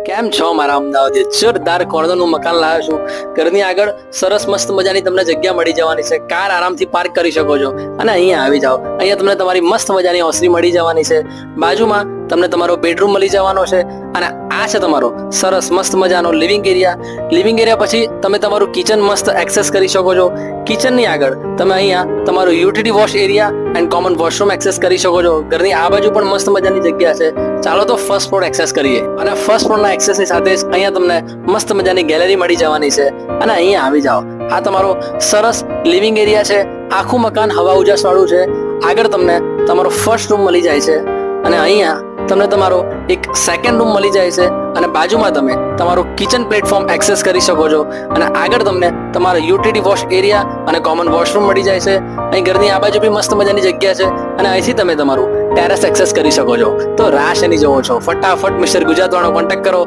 કેમ છો મારા અમદાવાદ જોરદાર કોર્નરનું મકાન લાવ્યો છું. ઘરની આગળ સરસ મસ્ત મજાની તમને જગ્યા મળી જવાની છે. કાર આરામથી પાર્ક કરી શકો છો અને અહીંયા આવી જાઓ. અહીંયા તમને તમારી મસ્ત મજાની ઓસરી મળી જવાની છે. બાજુમાં તમને તમારો બેડરૂમ મળી જવાનો છે અને આ છે તમારો સરસ મસ્ત મજાનો લિવિંગ એરિયા. લિવિંગ એરિયા પછી તમે તમારું કિચન મસ્ત એક્સેસ કરી શકો છો. કિચનની આગળ તમે અહીંયા તમારો utility wash area and common washroom access કરી શકો છો. ઘરની આ બાજુ પણ મસ્ત મજાની જગ્યા છે. ચાલો તો ફર્સ્ટ ફ્લોર એક્સેસ કરીએ અને ફર્સ્ટ ફ્લોરના એક્સેસની સાથે જ અહીંયા તમને મસ્ત મજાની ગેલેરી મળી જવાની છે અને અહીંયા આવી જાઓ. આ તમારો સરસ લિવિંગ એરિયા છે. આખું મકાન હવા ઉજાસ વાળું છે. આગળ તમને તમારો ફર્સ્ટ રૂમ મળી જાય છે અને અહીંયા તમને તમારો એક સેકન્ડ રૂમ મળી જાય છે અને બાજુમાં તમે તમારો કિચન પ્લેટફોર્મ એક્સેસ કરી શકો છો અને આગળ તમને તમારો યુટિલિટી વોશ એરિયા અને કોમન વોશરૂમ મળી જાય છે. અહીં ઘરની આ બાજુ બી મસ્ત મજાની જગ્યા છે અને અહીંથી તમે તમારું ટેરેસ એક્સેસ કરી શકો છો. તો રાહ શેની જોવો છો? ફટાફટ મિસ્ટર ગુજરાતવાળો કોન્ટેક્ટ કરો